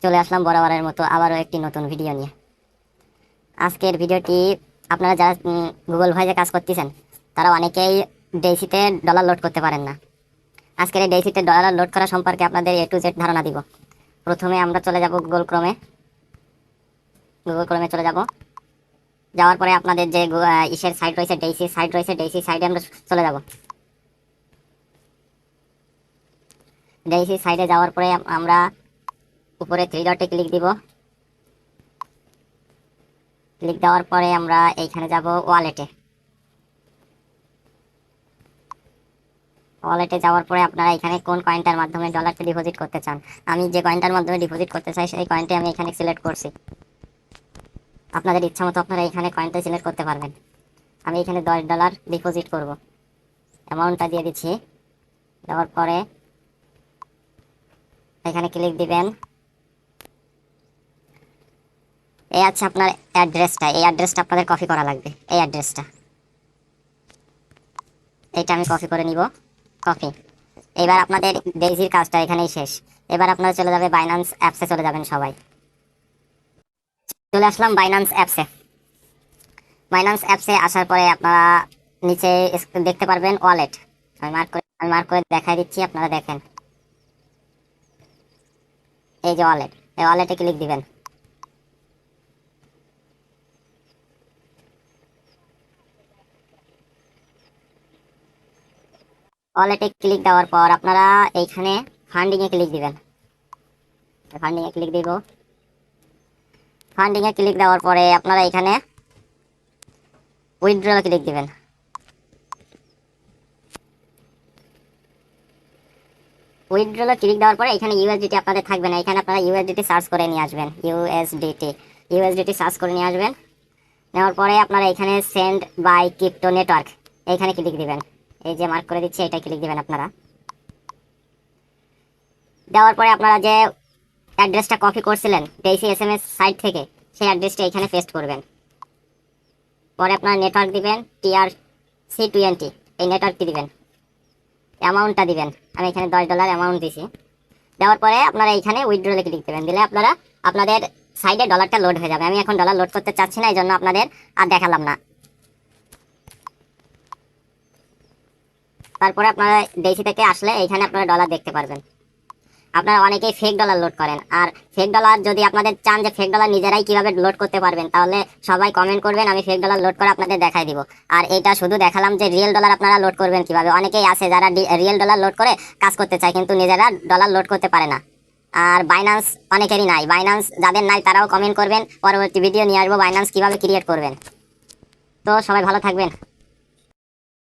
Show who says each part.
Speaker 1: চলে আসলাম বরাবরের মতো আবারও একটি নতুন ভিডিও নিয়ে। আজকের ভিডিওটি আপনারা যারা গুগল ভয়েসে কাজ করতেছেন তারা অনেকেই ডেইসিতে ডলার লোড করতে পারেন না। আজকের এই ডেইসিতে ডলার লোড করা সম্পর্কে আপনাদের এ টু জেড ধারণা দিব। প্রথমে আমরা চলে যাব গুগল ক্রোমে চলে যাব। যাওয়ার পরে আপনাদের যে ইসের সাইট রয়েছে, ডেইসি সাইট রয়েছে, ডেইসি সাইটে আমরা চলে যাব। ডেইসি সাইটে যাওয়ার পরে আমরা উপরে থ্রি ডটে ক্লিক দিব। ক্লিক দেওয়ার পরে আমরা এইখানে যাব ওয়ালেটে যাওয়ার পরে আপনারা এখানে কোন কয়েনটার মাধ্যমে ডলারটা ডিপোজিট করতে চান। আমি যে কয়েনটার মাধ্যমে ডিপোজিট করতে চাই সেই কয়েনটি আমি এখানে সিলেক্ট করছি। আপনাদের ইচ্ছা মতো আপনারা এখানে কয়েনটা সিলেক্ট করতে পারবেন। আমি এখানে $10 ডিপোজিট করব, অ্যামাউন্টটা দিয়ে দিচ্ছি। দেওয়ার পরে এখানে ক্লিক দিবেন। এই আছে আপনার অ্যাড্রেসটা, এই অ্যাড্রেসটা আপনাদের কপি করা লাগবে। এই অ্যাড্রেসটা এইটা আমি কপি করে নিব। কপি। এবার আপনাদের ডেইজির কাজটা এখানেই শেষ। এবার আপনারা চলে যাবে বাইন্যান্স অ্যাপসে, চলে যাবেন সবাই। চলে আসলাম বাইন্যান্স অ্যাপসে আসার পরে আপনারা নিচে দেখতে পারবেন ওয়ালেট। আমি মার্ক করে দেখাই দিচ্ছি, আপনারা দেখেন। এই যে ওয়ালেট, এই ওয়ালেটে ক্লিক দিবেন। ওয়ালেটে ক্লিক দেওয়ার পর আপনারা এইখানে ফান্ডিংয়ে ক্লিক দিবেন। ফান্ডিংয়ে ক্লিক দিব। ফান্ডিংয়ে ক্লিক দেওয়ার পরে আপনারা এখানে উইথড্রলে ক্লিক দিবেন। উইথড্রলে ক্লিক দেওয়ার পরে এখানে ইউএসডিটি আপনাদের থাকবে না, এখানে আপনারা ইউএসডিটি সার্চ করে নিয়ে আসবেন। ইউএসডিটি সার্চ করে নিয়ে আসবেন। নেওয়ার পরে আপনারা এখানে সেন্ড বাই ক্রিপ্টো নেটওয়ার্ক এইখানে ক্লিক দিবেন। এই যে মার্ক করে দিচ্ছি, এটা ক্লিক দিবেন আপনারা। দেওয়ার পরে আপনারা যে অ্যাড্রেসটা কপি করছিলেন ডেইসি এসএমএস সাইট থেকে, সেই অ্যাড্রেসটা এখানে পেস্ট করবেন। পরে আপনারা নেটওয়ার্ক দিবেন TRC20, এই নেটওয়ার্কটি দিবেন। অ্যামাউন্টটা দিবেন, আমি এখানে $10 অ্যামাউন্ট দিছি। দেওয়ার পরে আপনারা এইখানে উইথড্রলে ক্লিক দেবেন। দিলে আপনারা আপনাদের সাইডে ডলারটা লোড হয়ে যাবে। আমি এখন ডলার লোড করতে চাচ্ছি না, এই জন্য আপনাদের আর দেখালাম না। তারপরে আপনারা ডেইসি থেকে আসলে এইখানে আপনারা ডলার দেখতে পারবেন। আপনারা অনেকেই ফেক ডলার লোড করেন, আর ফেক ডলার যদি আপনাদের চান যে ফেক ডলার নিজেরাই কিভাবে লোড করতে পারবেন, তাহলে সবাই কমেন্ট করবেন, আমি ফেক ডলার লোড করে আপনাদের দেখাই দিব। আর এটা শুধু দেখালাম যে রিয়েল ডলার আপনারা লোড করবেন কিভাবে। অনেকেই আছে যারা রিয়েল ডলার লোড করে কাজ করতে চায় কিন্তু নিজেরা ডলার লোড করতে পারে না। আর বাইন্যান্স অনেকেরই নাই, বাইন্যান্স যাদের নাই তারাও কমেন্ট করবেন, পরবর্তী ভিডিও নিয়ে আসবো বাইন্যান্স কিভাবে ক্রিয়েট করবেন। তো সবাই ভালো থাকবেন।